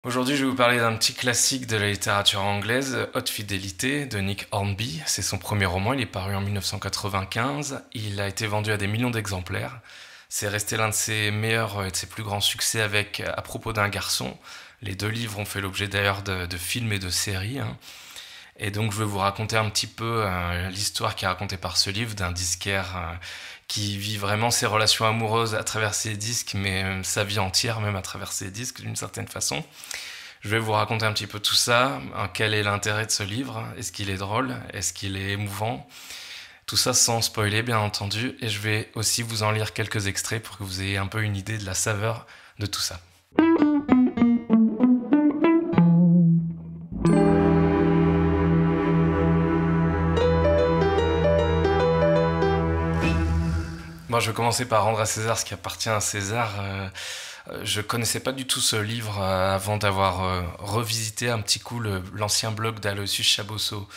Aujourd'hui, je vais vous parler d'un petit classique de la littérature anglaise, Haute Fidélité, de Nick Hornby. C'est son premier roman, il est paru en 1995. Il a été vendu à des millions d'exemplaires. C'est resté l'un de ses meilleurs et de ses plus grands succès avec À propos d'un garçon. Les deux livres ont fait l'objet d'ailleurs de films et de séries, hein. Et donc je vais vous raconter un petit peu l'histoire qui est racontée par ce livre d'un disquaire qui vit vraiment ses relations amoureuses à travers ses disques, mais sa vie entière même à travers ses disques d'une certaine façon. Je vais vous raconter un petit peu tout ça, quel est l'intérêt de ce livre, est-ce qu'il est drôle, est-ce qu'il est émouvant, tout ça sans spoiler bien entendu, et je vais aussi vous en lire quelques extraits pour que vous ayez un peu une idée de la saveur de tout ça. Moi, je vais commencer par rendre à César ce qui appartient à César. Je connaissais pas du tout ce livre avant d'avoir revisité un petit coup l'ancien blog d'Aloysius Chabosso.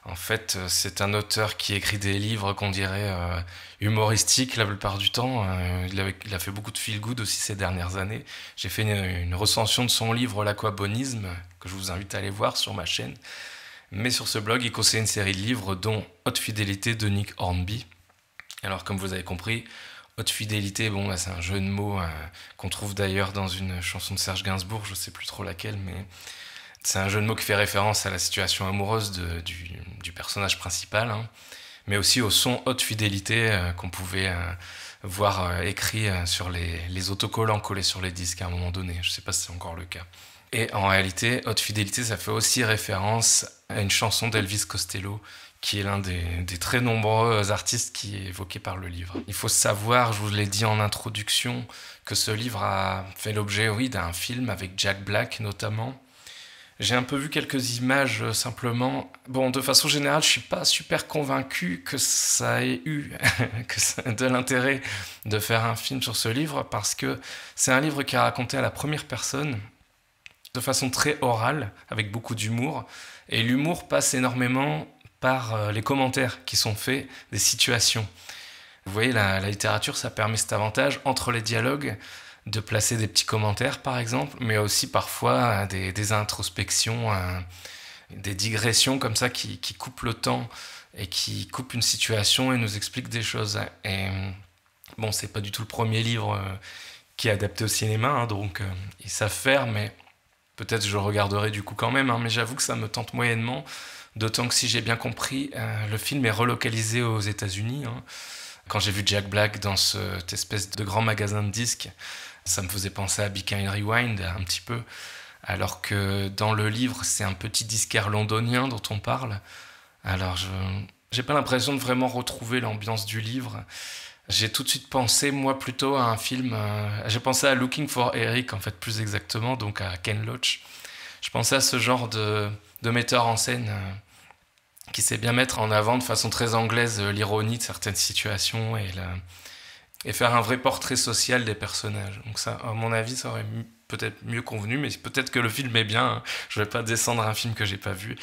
En fait, c'est un auteur qui écrit des livres qu'on dirait humoristiques la plupart du temps. Il a fait beaucoup de feel-good aussi ces dernières années. J'ai fait une recension de son livre L'aquabonisme, que je vous invite à aller voir sur ma chaîne. Mais sur ce blog, il conseille une série de livres, dont Haute Fidélité de Nick Hornby. Alors, comme vous avez compris, Haute Fidélité, bon, là, c'est un jeu de mots qu'on trouve d'ailleurs dans une chanson de Serge Gainsbourg, je sais plus trop laquelle, mais c'est un jeu de mots qui fait référence à la situation amoureuse du personnage principal, hein, mais aussi au son Haute Fidélité qu'on pouvait voir écrit sur les autocollants collés sur les disques à un moment donné. Je sais pas si c'est encore le cas. Et en réalité, Haute Fidélité, ça fait aussi référence à une chanson d'Elvis Costello, qui est l'un des très nombreux artistes qui est évoqué par le livre. Il faut savoir, je vous l'ai dit en introduction, que ce livre a fait l'objet, oui, d'un film avec Jack Black notamment. J'ai un peu vu quelques images simplement. Bon, de façon générale, je suis pas super convaincu que ça ait eu de l'intérêt de faire un film sur ce livre, parce que c'est un livre qui est raconté à la première personne, de façon très orale, avec beaucoup d'humour. Et l'humour passe énormément par les commentaires qui sont faits des situations. Vous voyez, la littérature, ça permet cet avantage entre les dialogues de placer des petits commentaires, par exemple, mais aussi parfois des introspections, des digressions comme ça qui coupent le temps et qui coupent une situation et nous expliquent des choses. Et bon, c'est pas du tout le premier livre qui est adapté au cinéma, hein, donc ils savent faire, mais peut-être je le regarderai du coup quand même, hein, mais j'avoue que ça me tente moyennement. D'autant que si j'ai bien compris, le film est relocalisé aux États-Unis, hein. Quand j'ai vu Jack Black dans cette espèce de grand magasin de disques, ça me faisait penser à Be Kind Rewind un petit peu, alors que dans le livre, c'est un petit disquaire londonien dont on parle. Alors, j'ai pas l'impression de vraiment retrouver l'ambiance du livre. J'ai tout de suite pensé, moi, plutôt à un film. J'ai pensé à Looking for Eric, en fait, plus exactement, donc à Ken Loach. Je pensais à ce genre de metteur en scène qui sait bien mettre en avant de façon très anglaise l'ironie de certaines situations et faire un vrai portrait social des personnages. Donc ça, à mon avis, ça aurait peut-être mieux convenu, mais peut-être que le film est bien, hein. Je vais pas descendre un film que j'ai pas vu.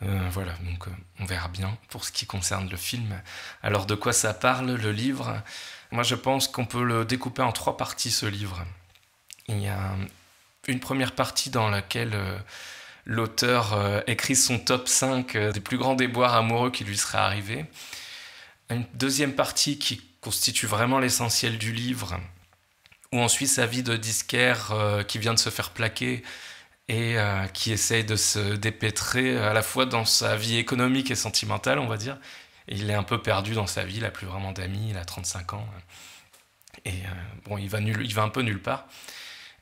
Voilà, donc on verra bien pour ce qui concerne le film. Alors de quoi ça parle, le livre? Moi je pense qu'on peut le découper en trois parties, ce livre. Il y a une première partie dans laquelle l'auteur écrit son top 5 des plus grands déboires amoureux qui lui seraient arrivés. Une deuxième partie qui constitue vraiment l'essentiel du livre, où on suit sa vie de disquaire qui vient de se faire plaquer et qui essaye de se dépêtrer à la fois dans sa vie économique et sentimentale, on va dire. Et il est un peu perdu dans sa vie, il n'a plus vraiment d'amis, il a 35 ans. Et bon, il va un peu nulle part.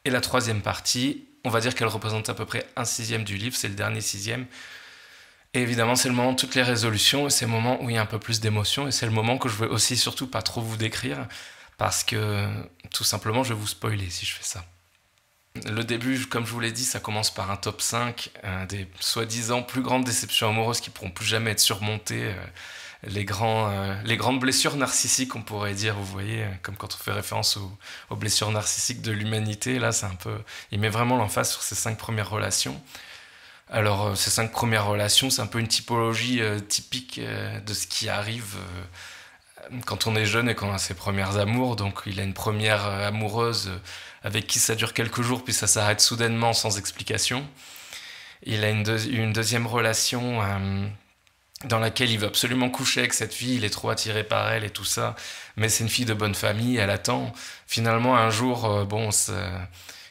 Et la troisième partie, on va dire qu'elle représente à peu près un sixième du livre, c'est le dernier sixième. Et évidemment, c'est le moment de toutes les résolutions, et c'est le moment où il y a un peu plus d'émotion, et c'est le moment que je veux aussi surtout pas trop vous décrire, parce que tout simplement, je vais vous spoiler si je fais ça. Le début, comme je vous l'ai dit, ça commence par un top 5 des soi-disant plus grandes déceptions amoureuses qui pourront plus jamais être surmontées, les grandes blessures narcissiques, on pourrait dire, vous voyez, comme quand on fait référence aux blessures narcissiques de l'humanité. Là, c'est un peu, il met vraiment l'emphase sur ces 5 premières relations. Alors, ces 5 premières relations, c'est un peu une typologie typique de ce qui arrive quand on est jeune et qu'on a ses premières amours. Donc, il a une première amoureuse avec qui ça dure quelques jours, puis ça s'arrête soudainement sans explication. Il a une deuxième relation dans laquelle il veut absolument coucher avec cette fille, il est trop attiré par elle et tout ça, mais c'est une fille de bonne famille, elle attend. Finalement, un jour,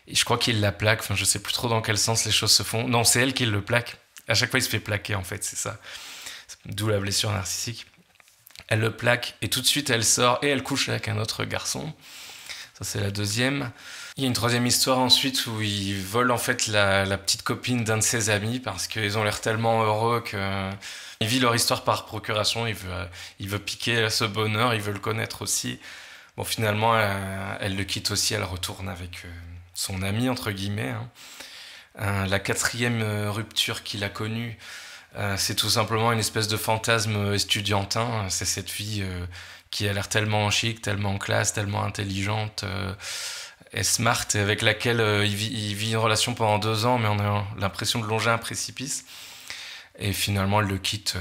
je crois qu'il la plaque, enfin, je sais plus trop dans quel sens les choses se font. Non, c'est elle qui le plaque. À chaque fois, il se fait plaquer, en fait, c'est ça. D'où la blessure narcissique. Elle le plaque, et tout de suite, elle sort, et elle couche avec un autre garçon. Ça, c'est la deuxième. Il y a une troisième histoire ensuite où ils volent en fait la petite copine d'un de ses amis parce qu'ils ont l'air tellement heureux que il vit leur histoire par procuration. Il veut piquer ce bonheur, il veut le connaître aussi. Bon, finalement, elle le quitte aussi, elle retourne avec son ami entre guillemets. La quatrième rupture qu'il a connue, c'est tout simplement une espèce de fantasme estudiantin. C'est cette fille qui a l'air tellement chic, tellement classe, tellement intelligente. Et smart, avec laquelle il vit une relation pendant 2 ans, mais on a l'impression de longer un précipice. Et finalement, elle le quitte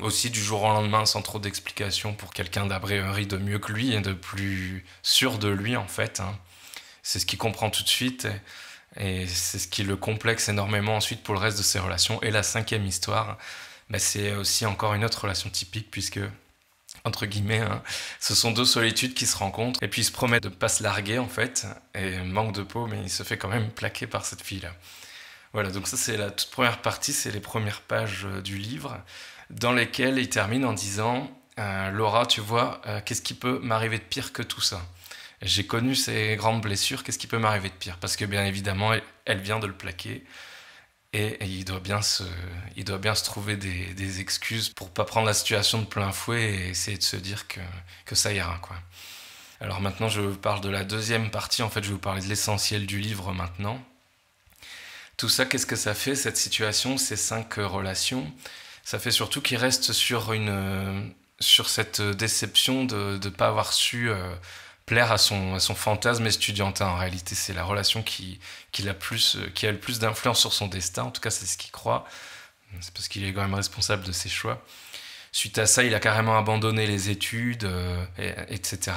aussi du jour au lendemain, sans trop d'explications, pour quelqu'un d'a priori de mieux que lui et de plus sûr de lui, en fait. C'est ce qu'il comprend tout de suite, et c'est ce qui le complexe énormément ensuite pour le reste de ses relations. Et la cinquième histoire, c'est aussi encore une autre relation typique, puisque entre guillemets, ce sont 2 solitudes qui se rencontrent et puis il se promet de pas se larguer en fait, et manque de peau, mais il se fait quand même plaquer par cette fille-là. Voilà, donc ça c'est la toute première partie, c'est les premières pages du livre, dans lesquelles il termine en disant Laura, tu vois, qu'est-ce qui peut m'arriver de pire que tout ça? J'ai connu ces grandes blessures, qu'est-ce qui peut m'arriver de pire? Parce que bien évidemment, elle vient de le plaquer. Et il doit bien se trouver des excuses pour pas prendre la situation de plein fouet et essayer de se dire que ça ira, quoi. Alors maintenant, je vous parle de la deuxième partie. En fait, je vais vous parler de l'essentiel du livre maintenant. Tout ça, qu'est-ce que ça fait, cette situation, ces 5 relations? Ça fait surtout qu'il reste sur cette déception de ne pas avoir su plaire à son fantasme estudiantin. En réalité, c'est la relation qui a le plus d'influence sur son destin. En tout cas, c'est ce qu'il croit. C'est parce qu'il est quand même responsable de ses choix. Suite à ça, il a carrément abandonné les études, etc.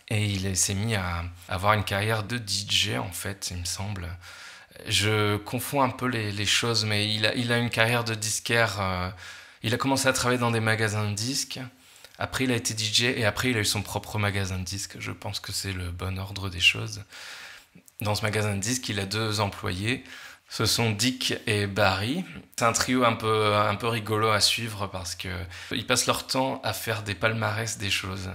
Et il s'est mis à avoir une carrière de DJ, en fait, il me semble. Je confonds un peu les choses, mais il a une carrière de disquaire. Il a commencé à travailler dans des magasins de disques. Après, il a été DJ et après, il a eu son propre magasin de disques. Je pense que c'est le bon ordre des choses. Dans ce magasin de disques, il a 2 employés. Ce sont Dick et Barry. C'est un trio un peu rigolo à suivre parce qu'ils passent leur temps à faire des palmarès des choses.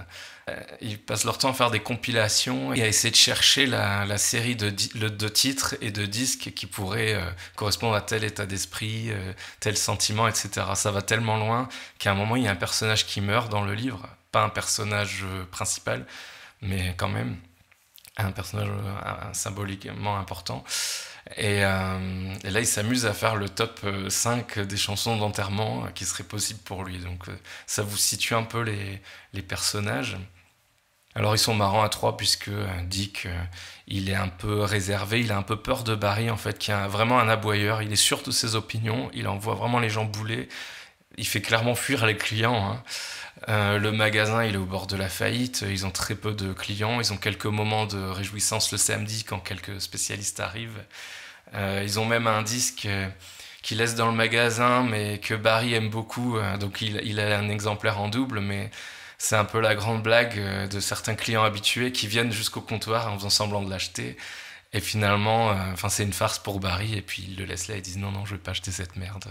Ils passent leur temps à faire des compilations et à essayer de chercher la série de titres et de disques qui pourraient correspondre à tel état d'esprit, tel sentiment, etc. Ça va tellement loin qu'à un moment, il y a un personnage qui meurt dans le livre. Pas un personnage principal, mais quand même un personnage symboliquement important. Et là, il s'amuse à faire le top 5 des chansons d'enterrement qui seraient possibles pour lui. Donc ça vous situe un peu les personnages. Alors ils sont marrants à 3 puisque Dick, il est un peu réservé, il a un peu peur de Barry en fait, qui est vraiment un aboyeur. Il est sûr de ses opinions, il envoie vraiment les gens bouler. Il fait clairement fuir les clients. Le magasin, il est au bord de la faillite. Ils ont très peu de clients. Ils ont quelques moments de réjouissance le samedi quand quelques spécialistes arrivent. Ils ont même un disque qu'ils laissent dans le magasin, mais que Barry aime beaucoup. Donc il a un exemplaire en double, mais c'est un peu la grande blague de certains clients habitués qui viennent jusqu'au comptoir en faisant semblant de l'acheter. Et finalement, c'est une farce pour Barry. Et puis ils le laissent là et disent non, je vais pas acheter cette merde.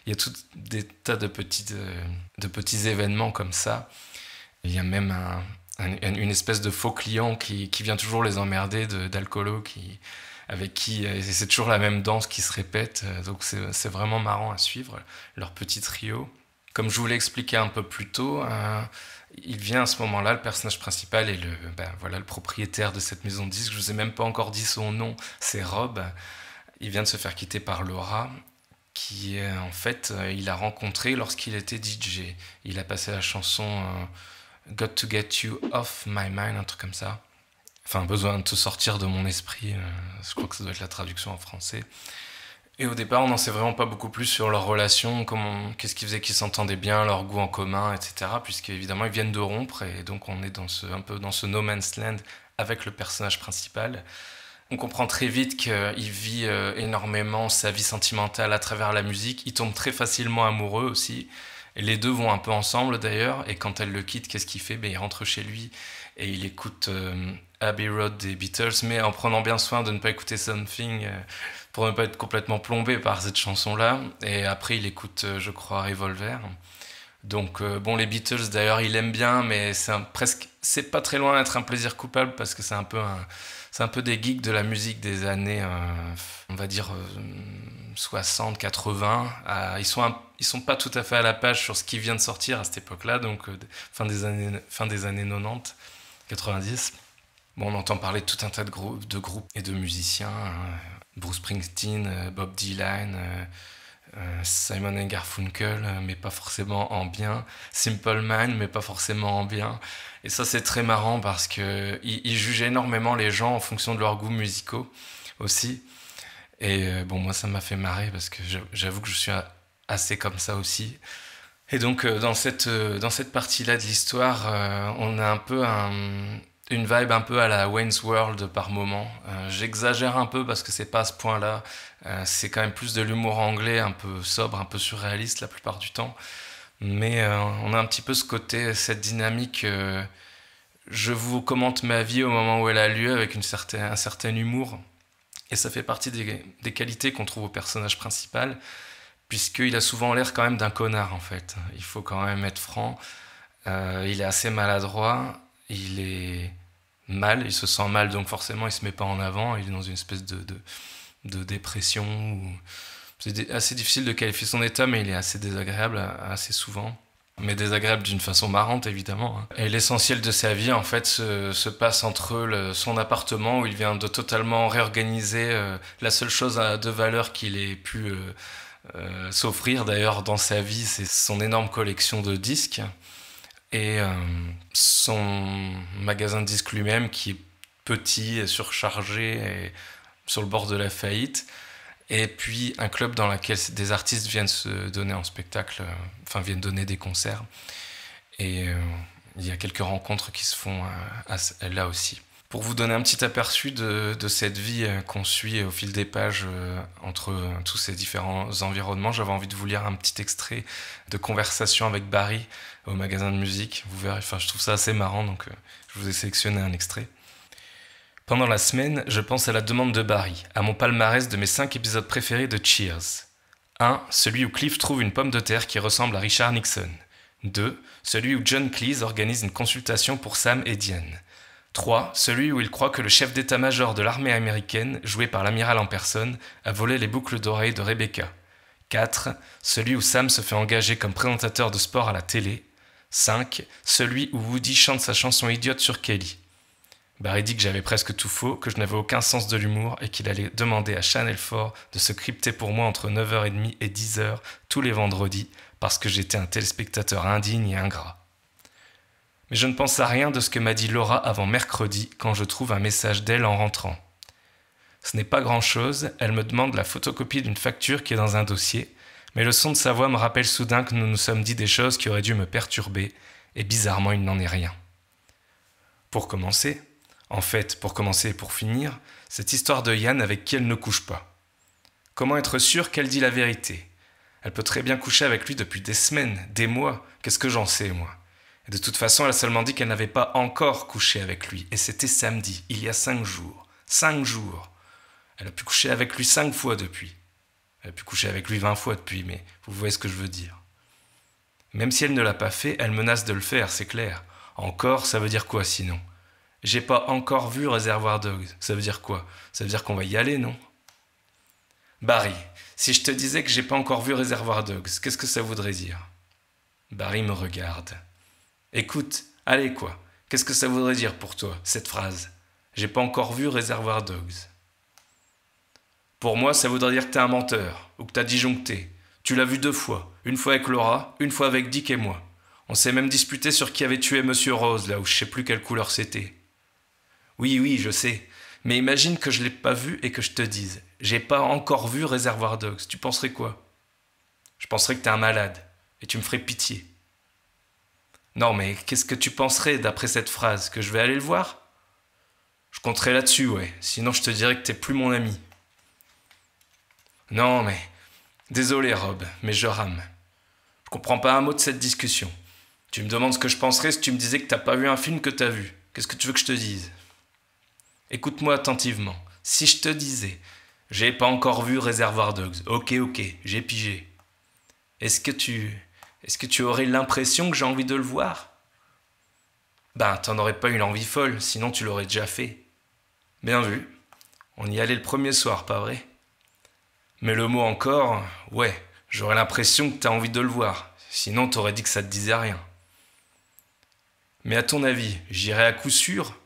Il y a tout des tas de petits événements comme ça. Il y a même une espèce de faux client qui vient toujours les emmerder d'alcoolo, avec qui c'est toujours la même danse qui se répète. Donc c'est vraiment marrant à suivre, leur petit trio. Comme je vous l'ai expliqué un peu plus tôt, il vient à ce moment-là, le personnage principal est le propriétaire de cette maison de disques. Je ne vous ai même pas encore dit son nom, c'est Rob. Il vient de se faire quitter par Laura, qui en fait, il a rencontré lorsqu'il était DJ. Il a passé la chanson Got to Get You Off My Mind, un truc comme ça. Besoin de te sortir de mon esprit, je crois que ça doit être la traduction en français. Et au départ, on n'en sait vraiment pas beaucoup plus sur leur relation, qu'est-ce qui faisait qu'ils s'entendaient bien, leur goût en commun, etc. Puisqu'évidemment, ils viennent de rompre, et donc on est un peu dans ce no man's land avec le personnage principal. On comprend très vite qu'il vit énormément sa vie sentimentale à travers la musique. Il tombe très facilement amoureux aussi. Et les deux vont un peu ensemble d'ailleurs. Et quand elle le quitte, qu'est-ce qu'il fait? Il rentre chez lui et il écoute Abbey Road des Beatles, mais en prenant bien soin de ne pas écouter Something pour ne pas être complètement plombé par cette chanson-là. Et après, il écoute, je crois, Revolver. Donc les Beatles d'ailleurs il aime bien, mais c'est pas très loin d'être un plaisir coupable parce que c'est un peu des geeks de la musique des années on va dire 60 80. Ils sont pas tout à fait à la page sur ce qui vient de sortir à cette époque-là, donc fin des années 90 90. On entend parler de tout un tas de groupes et de musiciens, Bruce Springsteen, Bob Dylan, Simon and Garfunkel, mais pas forcément en bien. Simple Man, mais pas forcément en bien. Et ça, c'est très marrant parce qu'ils jugent énormément les gens en fonction de leurs goûts musicaux aussi. Et moi, ça m'a fait marrer parce que j'avoue que je suis assez comme ça aussi. Et donc, dans cette partie-là de l'histoire, on a un peu une vibe un peu à la Wayne's World par moment. J'exagère un peu parce que c'est pas à ce point-là. C'est quand même plus de l'humour anglais, un peu sobre, un peu surréaliste la plupart du temps. Mais on a un petit peu ce côté, cette dynamique. Je vous commente ma vie au moment où elle a lieu avec un certain humour. Et ça fait partie des qualités qu'on trouve au personnage principal, puisqu'il a souvent l'air quand même d'un connard en fait. Il faut quand même être franc. Il est assez maladroit. Il est mal, il se sent mal, donc forcément il se met pas en avant, il est dans une espèce de dépression. C'est assez difficile de qualifier son état, mais il est assez désagréable assez souvent. Mais désagréable d'une façon marrante, évidemment. Et l'essentiel de sa vie, en fait, se passe entre son appartement, où il vient de totalement réorganiser la seule chose de valeur qu'il ait pu s'offrir, d'ailleurs, dans sa vie, c'est son énorme collection de disques. Et son magasin de disques lui-même qui est petit et surchargé et sur le bord de la faillite, et puis un club dans lequel des artistes viennent se donner en spectacle, viennent donner des concerts, et il y a quelques rencontres qui se font là aussi. Pour vous donner un petit aperçu de cette vie qu'on suit au fil des pages entre tous ces différents environnements, j'avais envie de vous lire un petit extrait de conversation avec Barry au magasin de musique. Vous verrez, je trouve ça assez marrant, donc je vous ai sélectionné un extrait. Pendant la semaine, je pense à la demande de Barry, à mon palmarès de mes 5 épisodes préférés de Cheers. 1. Celui où Cliff trouve une pomme de terre qui ressemble à Richard Nixon. 2. Celui où John Cleese organise une consultation pour Sam et Diane. 3. Celui où il croit que le chef d'état-major de l'armée américaine, joué par l'amiral en personne, a volé les boucles d'oreilles de Rebecca. 4. Celui où Sam se fait engager comme présentateur de sport à la télé. 5. Celui où Woody chante sa chanson idiote sur Kelly. Barry dit que j'avais presque tout faux, que je n'avais aucun sens de l'humour et qu'il allait demander à Channel 4 de se crypter pour moi entre 9h30 et 10h tous les vendredis parce que j'étais un téléspectateur indigne et ingrat. Mais je ne pense à rien de ce que m'a dit Laura avant mercredi quand je trouve un message d'elle en rentrant. Ce n'est pas grand-chose, elle me demande la photocopie d'une facture qui est dans un dossier, mais le son de sa voix me rappelle soudain que nous nous sommes dit des choses qui auraient dû me perturber, et bizarrement il n'en est rien. Pour commencer et pour finir, cette histoire de Yann avec qui elle ne couche pas. Comment être sûr qu'elle dit la vérité? Elle peut très bien coucher avec lui depuis des semaines, des mois, qu'est-ce que j'en sais moi? Et de toute façon, elle a seulement dit qu'elle n'avait pas encore couché avec lui, et c'était samedi, il y a 5 jours. 5 jours. Elle a pu coucher avec lui 5 fois depuis. Elle a pu coucher avec lui 20 fois depuis, mais vous voyez ce que je veux dire. Même si elle ne l'a pas fait, elle menace de le faire, c'est clair. Encore, ça veut dire quoi sinon? J'ai pas encore vu Reservoir Dogs. Ça veut dire quoi? Ça veut dire qu'on va y aller, non? Barry, si je te disais que j'ai pas encore vu Reservoir Dogs, qu'est-ce que ça voudrait dire? Barry me regarde. Écoute, allez quoi, qu'est-ce que ça voudrait dire pour toi, cette phrase? J'ai pas encore vu Reservoir Dogs. Pour moi, ça voudrait dire que t'es un menteur, ou que t'as disjoncté. Tu l'as vu 2 fois, une fois avec Laura, une fois avec Dick et moi. On s'est même disputé sur qui avait tué Monsieur Rose, là où je sais plus quelle couleur c'était. Oui, je sais, mais imagine que je l'ai pas vu et que je te dise « J'ai pas encore vu Reservoir Dogs », tu penserais quoi? Je penserais que t'es un malade, et tu me ferais pitié. Non, mais qu'est-ce que tu penserais d'après cette phrase? Que je vais aller le voir? Je compterai là-dessus, ouais. Sinon, je te dirais que t'es plus mon ami. Non, mais... Désolé, Rob, mais je rame. Je comprends pas un mot de cette discussion. Tu me demandes ce que je penserais si tu me disais que t'as pas vu un film que t'as vu. Qu'est-ce que tu veux que je te dise? Écoute-moi attentivement. Si je te disais... J'ai pas encore vu Reservoir Dogs. Ok, j'ai pigé. Est-ce que tu aurais l'impression que j'ai envie de le voir? Ben, t'en aurais pas eu l'envie folle, sinon tu l'aurais déjà fait. Bien vu. On y allait le premier soir, pas vrai? Mais le mot encore, ouais, j'aurais l'impression que t'as envie de le voir. Sinon t'aurais dit que ça te disait rien. Mais à ton avis, j'irai à coup sûr?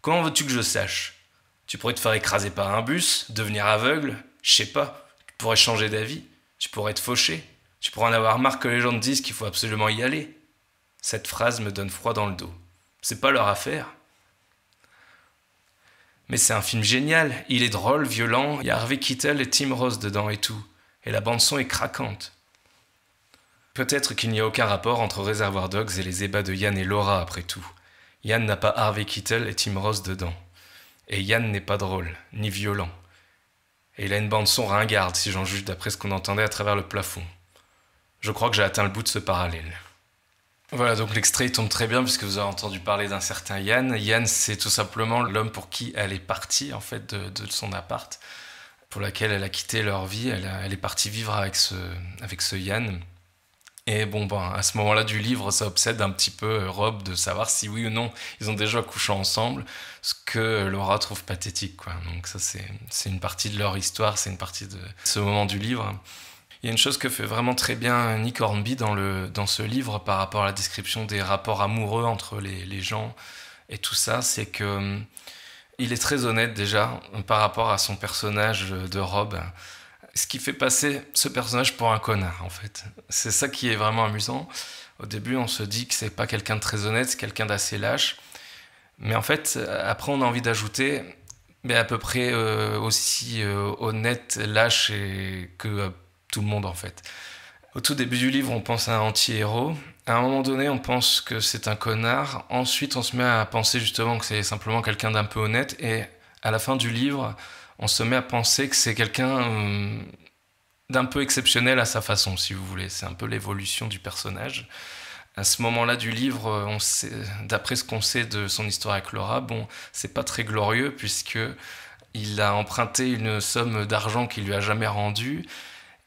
Comment veux-tu que je sache? Tu pourrais te faire écraser par un bus, devenir aveugle, je sais pas. Tu pourrais changer d'avis, tu pourrais te faucher. Tu pourrais en avoir marre que les gens te disent qu'il faut absolument y aller. Cette phrase me donne froid dans le dos. C'est pas leur affaire. Mais c'est un film génial, il est drôle, violent, il y a Harvey Keitel et Tim Roth dedans et tout. Et la bande-son est craquante. Peut-être qu'il n'y a aucun rapport entre Reservoir Dogs et les ébats de Yann et Laura après tout. Yann n'a pas Harvey Keitel et Tim Roth dedans. Et Yann n'est pas drôle, ni violent. Et il a une bande-son ringarde si j'en juge d'après ce qu'on entendait à travers le plafond. Je crois que j'ai atteint le bout de ce parallèle. Voilà, donc l'extrait tombe très bien puisque vous avez entendu parler d'un certain Yann. Yann, c'est tout simplement l'homme pour qui elle est partie en fait de son appart, pour laquelle elle a quitté leur vie. Elle est partie vivre avec ce Yann. Et bon, ben, à ce moment-là du livre, ça obsède un petit peu Rob de savoir si oui ou non ils ont déjà couché ensemble, ce que Laura trouve pathétique, quoi. Donc ça, c'est une partie de leur histoire, c'est une partie de ce moment du livre. Il y a une chose que fait vraiment très bien Nick Hornby dans ce livre par rapport à la description des rapports amoureux entre les gens et tout ça, c'est que il est très honnête déjà par rapport à son personnage de Rob, ce qui fait passer ce personnage pour un connard en fait. C'est ça qui est vraiment amusant. Au début, on se dit que c'est pas quelqu'un de très honnête, c'est quelqu'un d'assez lâche, mais en fait, après, on a envie d'ajouter mais à peu près aussi honnête, lâche que tout le monde en fait. Au tout début du livre, on pense à un anti-héros. À un moment donné, on pense que c'est un connard. Ensuite, on se met à penser justement que c'est simplement quelqu'un d'un peu honnête. Et à la fin du livre, on se met à penser que c'est quelqu'un d'un peu exceptionnel à sa façon, si vous voulez. C'est un peu l'évolution du personnage. À ce moment-là du livre, d'après ce qu'on sait de son histoire avec Laura, bon, c'est pas très glorieux puisque il a emprunté une somme d'argent qu'il lui a jamais rendue.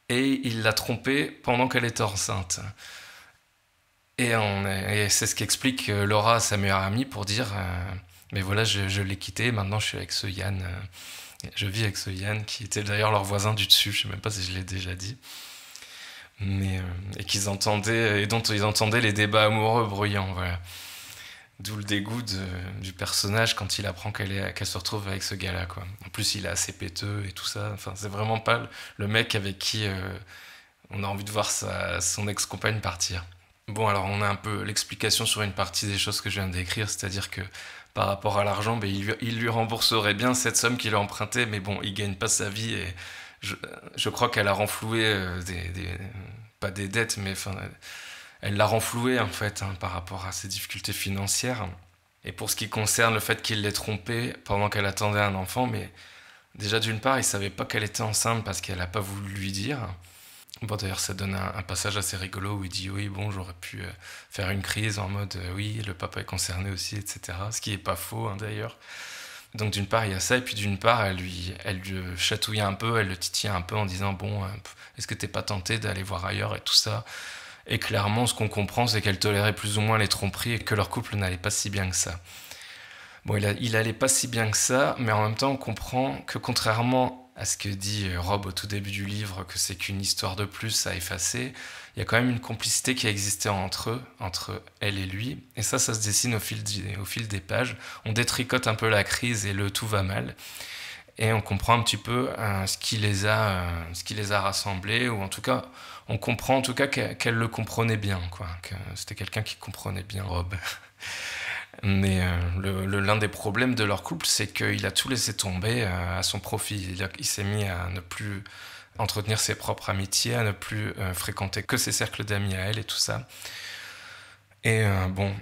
Et il l'a trompée pendant qu'elle était enceinte. Et c'est ce qu'explique Laura à sa meilleure amie pour dire mais voilà, je l'ai quitté, maintenant je suis avec ce Yann. Je vis avec ce Yann qui était d'ailleurs leur voisin du dessus, je sais même pas si je l'ai déjà dit. Et qu'ils entendaient, et dont ils entendaient les débats amoureux bruyants, voilà. D'où le dégoût du personnage quand il apprend qu'elle se retrouve avec ce gars-là, quoi. En plus, il est assez péteux et tout ça. Enfin, c'est vraiment pas le mec avec qui on a envie de voir son ex-compagne partir. Bon, alors on a un peu l'explication sur une partie des choses que je viens d'écrire, c'est-à-dire que par rapport à l'argent, ben, il lui rembourserait bien cette somme qu'il a empruntée, mais bon, il gagne pas sa vie et je crois qu'elle a renfloué pas des dettes, mais enfin... Elle l'a renfloué en fait par rapport à ses difficultés financières. Et pour ce qui concerne le fait qu'il l'ait trompée pendant qu'elle attendait un enfant, mais déjà d'une part, il savait pas qu'elle était enceinte parce qu'elle a pas voulu lui dire. Bon d'ailleurs ça donne un passage assez rigolo où il dit oui bon j'aurais pu faire une crise en mode oui le papa est concerné aussi etc. Ce qui est pas faux hein, d'ailleurs. Donc d'une part il y a ça et puis d'une part elle lui chatouillait un peu, elle le titillait un peu en disant bon est-ce que t'es pas tenté d'aller voir ailleurs et tout ça. Et clairement, ce qu'on comprend, c'est qu'elle tolérait plus ou moins les tromperies et que leur couple n'allait pas si bien que ça. Bon, il allait pas si bien que ça, mais en même temps, on comprend que contrairement à ce que dit Rob au tout début du livre, que c'est qu'une histoire de plus à effacer, il y a quand même une complicité qui a existé entre eux, entre elle et lui. Et ça se dessine au fil des pages. On détricote un peu la crise et le tout va mal. Et on comprend un petit peu ce qui les a rassemblés, ou en tout cas, on comprend en tout cas qu'elle le comprenait bien, quoi, que c'était quelqu'un qui comprenait bien Rob. Mais l'un des problèmes de leur couple, c'est qu'il a tout laissé tomber à son profit. Il s'est mis à ne plus entretenir ses propres amitiés, à ne plus fréquenter que ses cercles d'amis à elle et tout ça. Et bon,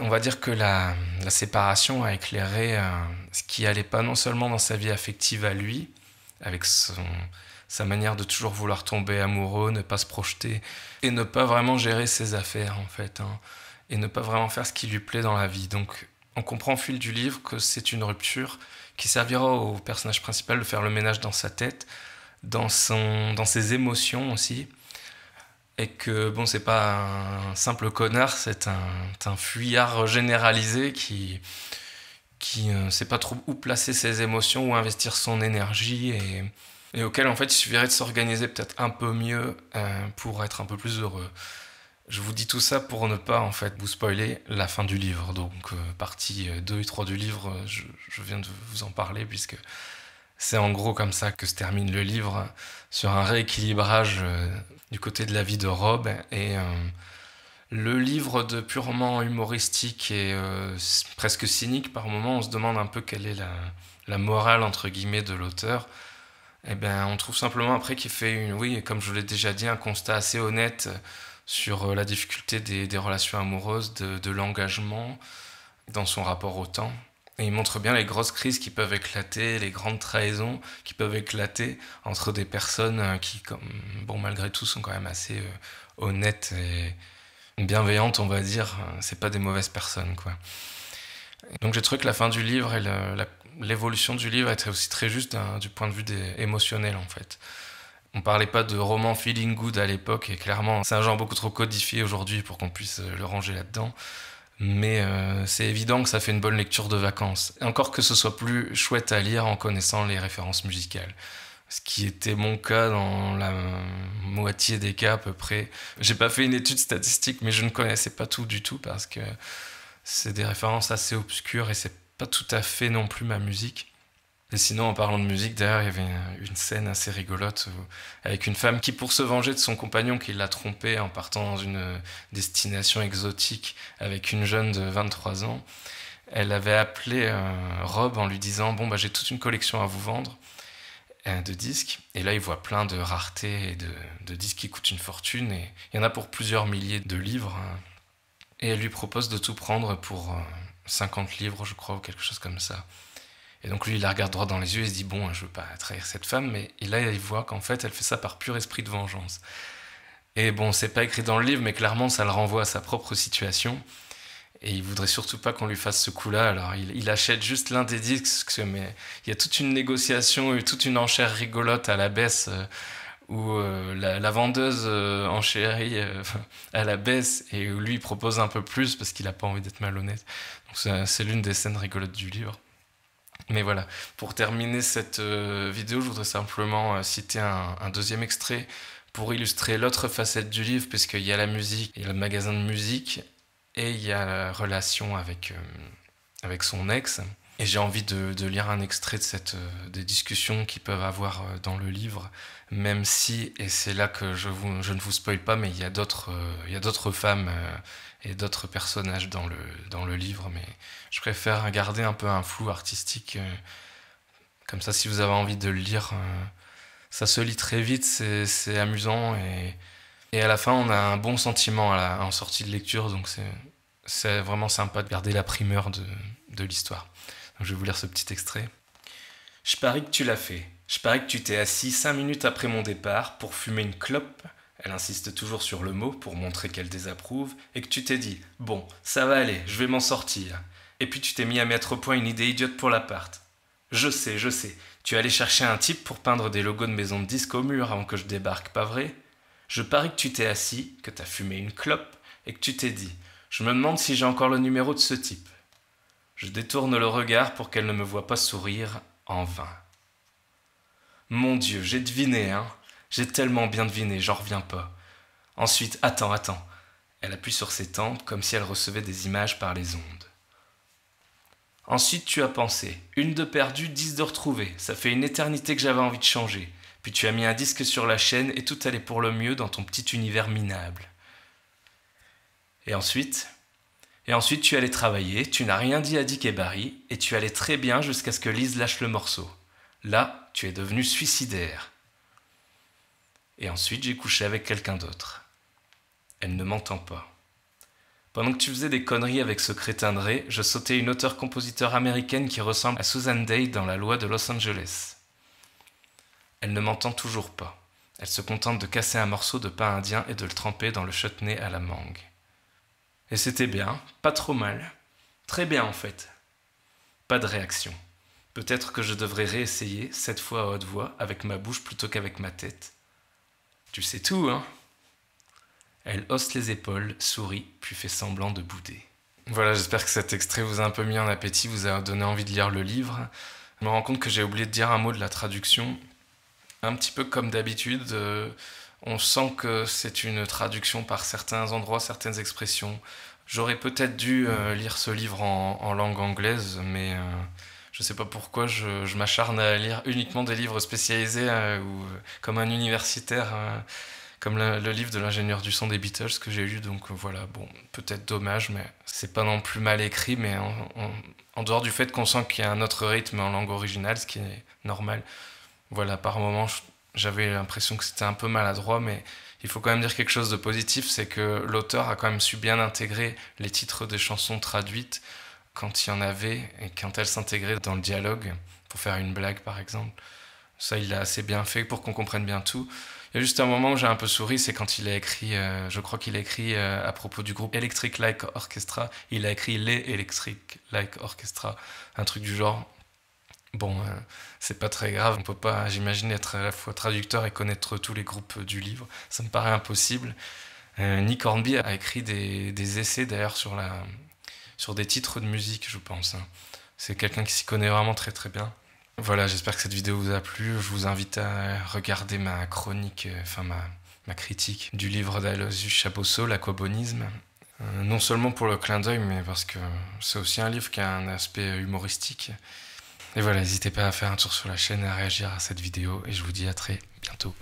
on va dire que la séparation a éclairé ce qui allait pas non seulement dans sa vie affective à lui, avec sa manière de toujours vouloir tomber amoureux, ne pas se projeter, et ne pas vraiment gérer ses affaires en fait, hein, et ne pas vraiment faire ce qui lui plaît dans la vie. Donc on comprend au fil du livre que c'est une rupture qui servira au personnage principal de faire le ménage dans sa tête, dans ses émotions aussi, et que bon, c'est pas un simple connard, c'est un fuyard généralisé qui sait pas trop où placer ses émotions, où investir son énergie, et auquel en fait il suffirait de s'organiser peut-être un peu mieux pour être un peu plus heureux. Je vous dis tout ça pour ne pas en fait vous spoiler la fin du livre. Donc partie 2 et 3 du livre, je viens de vous en parler puisque c'est en gros comme ça que se termine le livre, sur un rééquilibrage du côté de la vie de Rob. Et le livre de purement humoristique et presque cynique par moments, on se demande un peu quelle est la morale entre guillemets de l'auteur. Eh ben, on trouve simplement après qu'il fait, oui, comme je vous l'ai déjà dit, un constat assez honnête sur la difficulté des relations amoureuses, de l'engagement dans son rapport au temps. Et il montre bien les grosses crises qui peuvent éclater, les grandes trahisons qui peuvent éclater entre des personnes qui, comme, bon, malgré tout, sont quand même assez honnêtes et bienveillantes, on va dire. C'est pas des mauvaises personnes, quoi. Donc j'ai trouvé que la fin du livre et l'évolution du livre était aussi très juste du point de vue émotionnel, en fait. On parlait pas de roman feeling good à l'époque, et clairement, c'est un genre beaucoup trop codifié aujourd'hui pour qu'on puisse le ranger là-dedans. Mais c'est évident que ça fait une bonne lecture de vacances. Et encore que ce soit plus chouette à lire en connaissant les références musicales. Ce qui était mon cas dans la moitié des cas à peu près. J'ai pas fait une étude statistique, mais je ne connaissais pas tout du tout parce que c'est des références assez obscures et c'est pas tout à fait non plus ma musique. Et sinon, en parlant de musique, d'ailleurs, il y avait une scène assez rigolote avec une femme qui, pour se venger de son compagnon qui l'a trompée en partant dans une destination exotique avec une jeune de 23 ans, elle avait appelé Rob en lui disant « Bon, bah, j'ai toute une collection à vous vendre de disques. » Et là, il voit plein de raretés et de disques qui coûtent une fortune. Et il y en a pour plusieurs milliers de livres. Hein. Et elle lui propose de tout prendre pour 50 livres, je crois, ou quelque chose comme ça. Et donc lui, il la regarde droit dans les yeux et se dit « Bon, je veux pas trahir cette femme. » Mais et là, il voit qu'en fait, elle fait ça par pur esprit de vengeance. Et bon, c'est pas écrit dans le livre, mais clairement, ça le renvoie à sa propre situation. Et il voudrait surtout pas qu'on lui fasse ce coup-là. Alors, il achète juste l'un des disques, mais il y a toute une négociation et toute une enchère rigolote à la baisse où la vendeuse enchérit à la baisse et où lui, il propose un peu plus parce qu'il a pas envie d'être malhonnête. Donc, c'est l'une des scènes rigolotes du livre. Mais voilà, pour terminer cette vidéo, je voudrais simplement citer un deuxième extrait pour illustrer l'autre facette du livre, puisqu'il y a la musique, il y a le magasin de musique, et il y a la relation avec son ex. Et j'ai envie de lire un extrait des discussions qu'ils peuvent avoir dans le livre, même si, et c'est là que je ne vous spoil pas, mais il y a d'autres femmes et d'autres personnages dans le livre, mais je préfère garder un peu un flou artistique. Comme ça, si vous avez envie de le lire, ça se lit très vite, c'est amusant, et à la fin, on a un bon sentiment en sortie de lecture, donc c'est vraiment sympa de garder la primeur de l'histoire. Donc je vais vous lire ce petit extrait. Je parie que tu l'as fait. Je parie que tu t'es assis 5 minutes après mon départ pour fumer une clope. Elle insiste toujours sur le mot pour montrer qu'elle désapprouve. Et que tu t'es dit, bon, ça va aller, je vais m'en sortir. Et puis tu t'es mis à mettre au point une idée idiote pour l'appart. Je sais. Tu es allé chercher un type pour peindre des logos de maison de disques au mur avant que je débarque, pas vrai? Je parie que tu t'es assis, que t'as fumé une clope et que tu t'es dit, je me demande si j'ai encore le numéro de ce type. Je détourne le regard pour qu'elle ne me voie pas sourire en vain. Mon Dieu, j'ai deviné, hein. J'ai tellement bien deviné, j'en reviens pas. Ensuite, attends. Elle appuie sur ses tempes comme si elle recevait des images par les ondes. Ensuite, tu as pensé, une de perdue, 10 de retrouvée. Ça fait une éternité que j'avais envie de changer. Puis tu as mis un disque sur la chaîne et tout allait pour le mieux dans ton petit univers minable. Et ensuite, tu allais travailler, tu n'as rien dit à Dick et Barry, et tu allais très bien jusqu'à ce que Lise lâche le morceau. Là, tu es devenu suicidaire. Et ensuite, j'ai couché avec quelqu'un d'autre. Elle ne m'entend pas. Pendant que tu faisais des conneries avec ce crétin de Ray, je sautais une auteure-compositeur américaine qui ressemble à Susan Day dans La Loi de Los Angeles. Elle ne m'entend toujours pas. Elle se contente de casser un morceau de pain indien et de le tremper dans le chutney à la mangue. Et c'était bien, pas trop mal. Très bien en fait. Pas de réaction. Peut-être que je devrais réessayer, cette fois à haute voix, avec ma bouche plutôt qu'avec ma tête. Tu sais tout, hein? Elle hausse les épaules, sourit, puis fait semblant de bouder. Voilà, j'espère que cet extrait vous a un peu mis en appétit, vous a donné envie de lire le livre. Je me rends compte que j'ai oublié de dire un mot de la traduction. Un petit peu comme d'habitude, on sent que c'est une traduction par certains endroits, certaines expressions. J'aurais peut-être dû lire ce livre en langue anglaise, mais je sais pas pourquoi je m'acharne à lire uniquement des livres spécialisés ou comme un universitaire, comme le livre de l'ingénieur du son des Beatles que j'ai lu. Donc voilà, bon, peut-être dommage, mais c'est pas non plus mal écrit, mais en dehors du fait qu'on sent qu'il y a un autre rythme en langue originale, ce qui est normal. Voilà, par moments, j'avais l'impression que c'était un peu maladroit, mais il faut quand même dire quelque chose de positif, c'est que l'auteur a quand même su bien intégrer les titres des chansons traduites quand il y en avait et quand elles s'intégraient dans le dialogue, pour faire une blague par exemple. Ça, il l'a assez bien fait pour qu'on comprenne bien tout. Il y a juste un moment où j'ai un peu souri, c'est quand il a écrit, je crois qu'il a écrit à propos du groupe Electric Light Orchestra, il a écrit les Electric Light Orchestra, un truc du genre. Bon, c'est pas très grave, on peut pas, j'imagine, être à la fois traducteur et connaître tous les groupes du livre, ça me paraît impossible. Nick Hornby a écrit des essais d'ailleurs sur des titres de musique, je pense. Hein. C'est quelqu'un qui s'y connaît vraiment très très bien. Voilà, j'espère que cette vidéo vous a plu. Je vous invite à regarder ma chronique, ma critique du livre d'Aloysius Chaboseau, L'aquabonisme. Non seulement pour le clin d'œil, mais parce que c'est aussi un livre qui a un aspect humoristique. Et voilà, n'hésitez pas à faire un tour sur la chaîne et à réagir à cette vidéo. Et je vous dis à très bientôt.